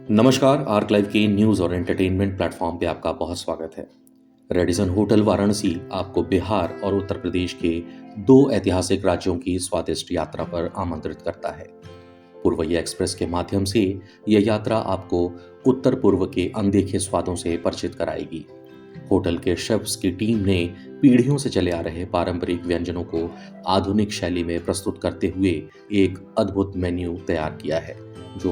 नमस्कार, arc live के news और एंटरटेनमेंट प्लेटफॉर्म पे आपका बहुत स्वागत है। रेडिसन होटल वाराणसी आपको बिहार और उत्तर प्रदेश के दो ऐतिहासिक राज्यों की स्वादिष्ट यात्रा पर आमंत्रित करता है। पूर्वैया एक्सप्रेस के माध्यम से यह यात्रा आपको उत्तर पूर्व के अनदेखे स्वादों से परिचित कराएगी। होटल के शेफ्स की टीम ने पीढ़ियों से चले आ रहे पारंपरिक व्यंजनों को आधुनिक शैली में प्रस्तुत करते हुए एक अद्भुत मेन्यू तैयार किया है, जो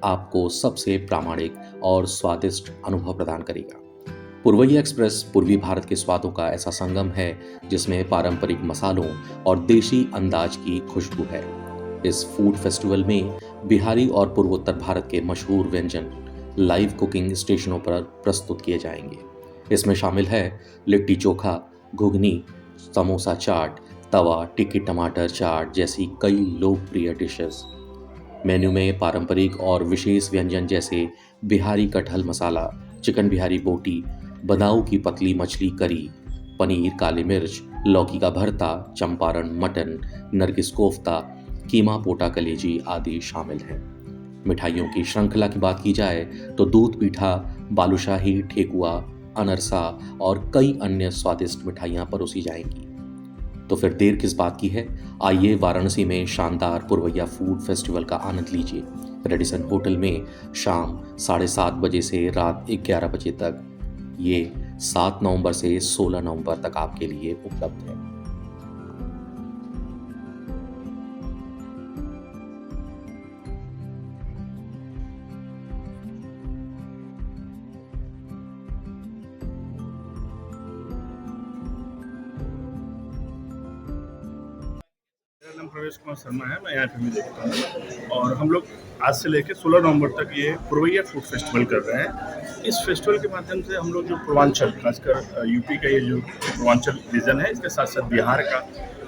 आपको सबसे प्रामाणिक और स्वादिष्ट अनुभव प्रदान करेगा। पूर्वैया एक्सप्रेस पूर्वी भारत के स्वादों का ऐसा संगम है जिसमें पारंपरिक मसालों और देशी अंदाज की खुशबू है। इस फूड फेस्टिवल में बिहारी और पूर्वोत्तर भारत के मशहूर व्यंजन लाइव कुकिंग स्टेशनों पर प्रस्तुत किए जाएंगे। इसमें शामिल है लिट्टी चोखा, घुगनी, समोसा चाट, तवा, टिक्की टमाटर चाट जैसी कई लोकप्रिय डिशेस। मेन्यू में पारंपरिक और विशेष व्यंजन जैसे बिहारी कटहल मसाला, चिकन बिहारी बोटी, बदाऊ की पतली मछली करी, पनीर काली मिर्च, लौकी का भरता, चंपारण मटन, नरगिस कोफ्ता, कीमा पोटा कलेजी आदि शामिल हैं। मिठाइयों की श्रृंखला की बात की जाए तो दूध पीठा, बालूशाही, ठेकुआ, अनरसा और कई अन्य स्वादिष्ट मिठाइयां परोसी जाएंगी। तो फिर देर किस बात की है, आइए वाराणसी में शानदार पूर्वैया फूड फेस्टिवल का आनंद लीजिए। रेडिसन होटल में शाम 7:30 बजे से रात 11 बजे तक, ये 7 नवंबर से 16 नवंबर तक आपके लिए उपलब्ध है। मेरा नाम प्रवेश कुमार शर्मा है। मैं यहाँ पे भी देखता हूँ और हम लोग आज से लेकर 16 नवंबर तक ये पूर्वैया फूड फेस्टिवल कर रहे हैं। इस फेस्टिवल के माध्यम से हम लोग जो पूर्वांचल, खासकर यूपी का ये जो पूर्वांचल रीजन है, इसके साथ साथ बिहार का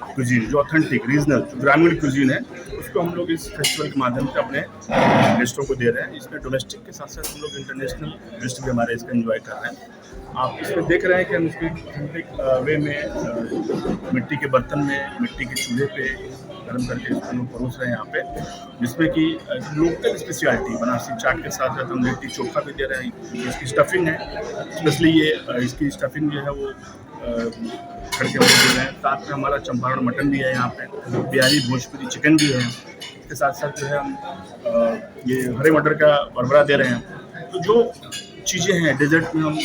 क्यूजीन जो ऑथेंटिक रीजनल जो ग्रामीण क्यूजीन है, उसको हम लोग इस फेस्टिवल के माध्यम से अपने गेस्टों को दे रहे हैं। इसमें डोमेस्टिक के साथ साथ हम लोग इंटरनेशनल गेस्ट भी हमारे इसका एंजॉय कर रहे हैं। आप इसमें देख रहे हैं कि हम इसके ऑथेंटिक वे में मिट्टी के बर्तन में, मिट्टी के चूल्हे पे गर्म करके इसको हम लोग परोस रहे हैं यहाँ पे, जिसमें कि लोकल स्पेशलिटी बनारसी चाट के साथ साथ हम लिट्टी चोखा भी दे रहे हैं। इसकी स्टफिंग है, स्पेशली ये इसकी स्टफिंग जो है वो खड़के वाले दे रहे हैं। साथ में हमारा चंपारण मटन भी है यहाँ पे, बिहारी भोजपुरी चिकन भी है। इसके साथ साथ जो है हम ये हरे मटर का बरबरा दे रहे हैं। तो जो चीज़ें हैं डेजर्ट में हम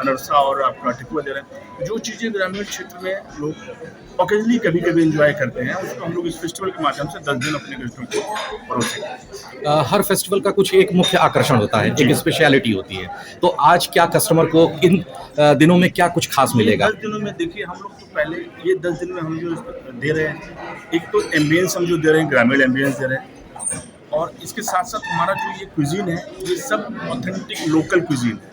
अनरसा और आपका ठेकुआ दे रहे हैं। जो चीज़ें ग्रामीण क्षेत्र में लोग ओकेजनली कभी कभी एंजॉय करते हैं, उसको हम लोग इस फेस्टिवल के माध्यम से 10 दिन अपने गेस्टों को परोसेंगे। हर फेस्टिवल का कुछ एक मुख्य आकर्षण होता है, एक स्पेशलिटी होती है। तो आज क्या कस्टमर को इन दिनों में क्या कुछ खास मिलेगा? 10 दिनों में देखिए, हम लोग तो पहले ये 10 दिन में हम जो दे रहे हैं, एक तो एम्बियंस हम जो दे रहे हैं, ग्रामीण एम्बियंस दे रहे हैं, और इसके साथ साथ हमारा जो ये क्विजीन है, ये सब ऑथेंटिक लोकल क्विजीन है,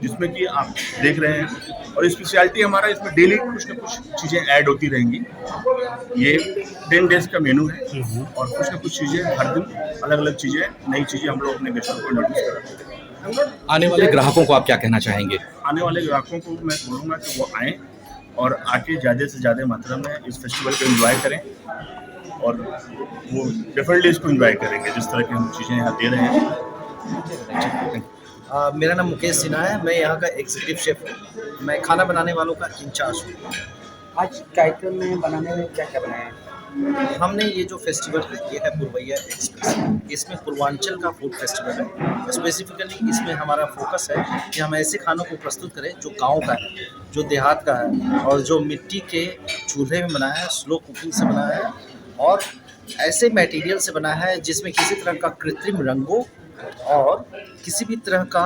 जिसमें कि आप देख रहे हैं। और स्पेशलिटी हमारा इसमें डेली कुछ ना कुछ चीज़ें ऐड होती रहेंगी। ये 10 डेज का मेनू है और कुछ ना कुछ चीज़ें हर दिन अलग अलग चीज़ें, नई चीज़ें हम लोग अपने गेस्टों को इंट्रोड्यूस कराते हैं। आने वाले ग्राहकों को आप क्या कहना चाहेंगे? आने वाले ग्राहकों को मैं बोलूँगा कि वो आएँ और आके ज़्यादा से ज़्यादा मात्रा में इस फेस्टिवल को एंजॉय करें, और वो डेफिनेटली इसको एंजॉय करेंगे जिस तरह की हम चीज़ें यहाँ दे रहे हैं। मेरा नाम मुकेश सिन्हा है। मैं यहाँ का एग्जीक्यूटिव शेफ हूँ। मैं खाना बनाने वालों का इंचार्ज हूँ। आज कार्यक्रम में बनाने में क्या क्या बनाया है? हमने ये जो फेस्टिवल किया है पूर्वैया एक्सप्रेस, इसमें पूर्वांचल का फूड फेस्टिवल है। स्पेसिफिकली इसमें हमारा फोकस है कि हम ऐसे खानों को प्रस्तुत करें जो गांव का है, जो देहात का है, और जो मिट्टी के चूल्हे में बना है, स्लो कुकिंग से बना है, और ऐसे मटेरियल से बना है जिसमें किसी तरह का कृत्रिम रंगों और किसी भी तरह का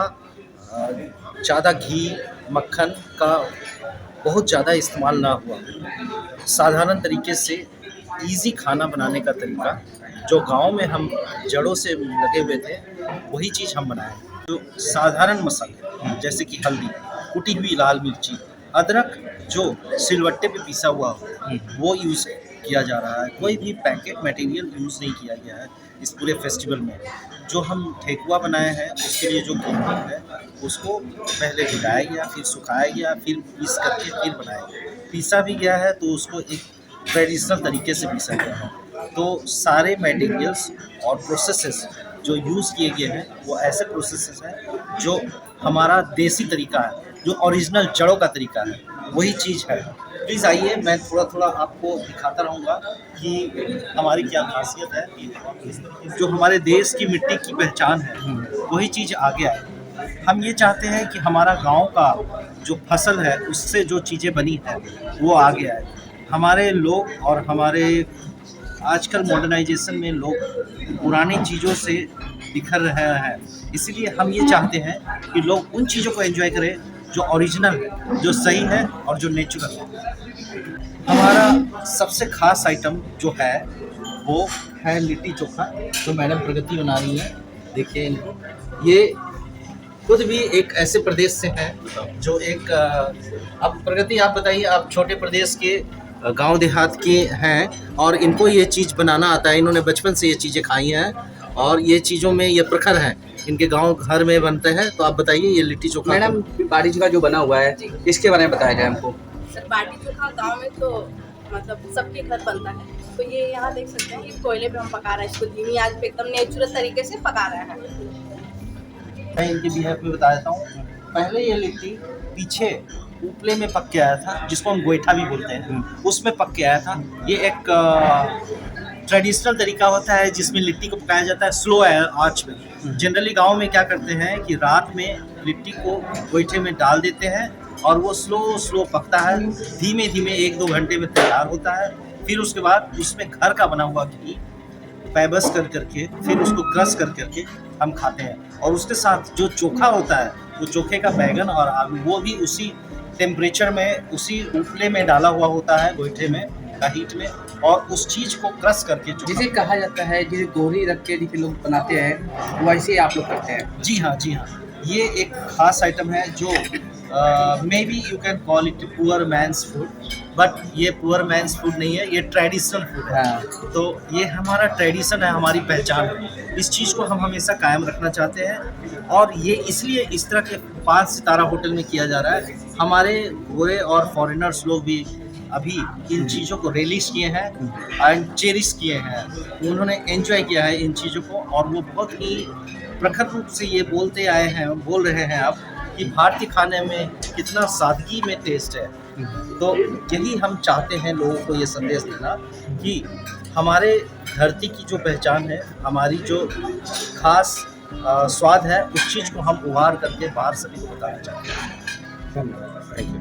ज़्यादा घी, मक्खन का बहुत ज़्यादा इस्तेमाल ना हुआ। साधारण तरीके से इजी खाना बनाने का तरीका, जो गांव में हम जड़ों से लगे हुए थे, वही चीज़ हम बनाए। जो साधारण मसाले जैसे कि हल्दी, कुटी हुई लाल मिर्ची, अदरक जो सिलवट्टे पे पीसा हुआ हो, वो यूज़ किया जा रहा है। कोई भी पैकेट मटेरियल यूज़ नहीं किया गया है इस पूरे फेस्टिवल में। जो हम ठेकुआ बनाए हैं, उसके लिए जो गेहूँ है उसको पहले भिगाया गया, फिर सुखाया गया, फिर पीस करके फिर बनाया गया। पीसा भी गया है तो उसको एक ट्रेडिशनल तरीके से पीसा गया है। तो सारे मटेरियल्स और प्रोसेसेस जो यूज़ किए गए हैं वो ऐसे प्रोसेसेस हैं जो हमारा देसी तरीका है, जो ओरिजिनल जड़ों का तरीका है, वही चीज़ है। प्लीज़ आइए, मैं थोड़ा थोड़ा आपको दिखाता रहूँगा कि हमारी क्या खासियत है। जो हमारे देश की मिट्टी की पहचान है वही चीज़ आगे आए। हम ये चाहते हैं कि हमारा गांव का जो फसल है उससे जो चीज़ें बनी है वो आगे आए। हमारे लोग और हमारे आजकल मॉडर्नाइजेशन में लोग पुरानी चीज़ों से बिखर रहे हैं, इसीलिए हम ये चाहते हैं कि लोग उन चीज़ों को एंजॉय करें जो ओरिजिनल है, जो सही है और जो नेचुरल है। हमारा सबसे खास आइटम जो है वो है लिट्टी चोखा, जो मैडम प्रगति बना रही है। देखिए ये खुद भी एक ऐसे प्रदेश से हैं जो एक अब प्रगति आप बताइए, आप छोटे प्रदेश के गांव देहात के हैं और इनको ये चीज़ बनाना आता है। इन्होंने बचपन से ये चीज़ें खाई हैं और ये चीज़ों में ये प्रखर हैं, इनके गांव घर में बनते हैं। तो आप बताइए ये लिट्टी चोखा। मैडम बाड़ी चोखा जो बना हुआ है इसके बारे में बताया जाए हमको। सर बाटी चोखा गांव में तो मतलब सबके घर बनता है, तो ये यहाँ देख सकते हैं, ये कोयले पे हम पका रहे हैं, इसको धीमी आंच पे एकदम नेचुरल तरीके से पका रहे हैं। मैं इनके बिहेव में बता देता हूँ। पहले ये लिट्टी पीछे उपले में पक के आया था, जिसको हम गोईठा भी बोलते हैं, उसमें पक के आया था। ये एक ट्रेडिशनल तरीका होता है जिसमें लिट्टी को पकाया जाता है स्लो आंच में। जनरली गांव में क्या करते हैं कि रात में लिट्टी को गोईठे में डाल देते हैं और वो स्लो पकता है, धीमे धीमे 1-2 घंटे में तैयार होता है। फिर उसके बाद उसमें घर का बना हुआ घी पैबस करके फिर उसको क्रश करके हम खाते हैं। और उसके साथ जो चोखा होता है, वो चोखे का बैगन और आलू, वो भी उसी टेम्परेचर में, उसी उपले में डाला हुआ होता है, गोईठे में का हीट में, और उस चीज़ को क्रश करके जिसे कहा जाता है, जिसे दोहरी रख के जिसे लोग बनाते हैं, वैसे ही आप लोग करते हैं। जी हाँ, ये एक खास आइटम है जो may be you can call it poor men's food, but ये पुअर मैंस फूड नहीं है, ये ट्रेडिशनल फूड है। तो ये हमारा ट्रेडिशन है, हमारी पहचान है। इस चीज़ को हम हमेशा कायम रखना चाहते हैं और ये इसलिए इस तरह के 5 सितारा होटल में किया जा रहा है। हमारे गोरे और फॉरेनर्स लोग भी अभी इन चीज़ों को रिलीज किए हैं एंड चेरिश किए हैं, उन्होंने एंजॉय किया है इन चीज़ों को, और वो बहुत ही प्रखर रूप से ये बोल रहे हैं अब कि भारतीय खाने में कितना सादगी में टेस्ट है। तो यही हम चाहते हैं लोगों को ये संदेश देना कि हमारे धरती की जो पहचान है, हमारी जो खास स्वाद है, उस चीज़ को हम उभार करके बाहर सभी को बताना चाहते हैं। Thank you.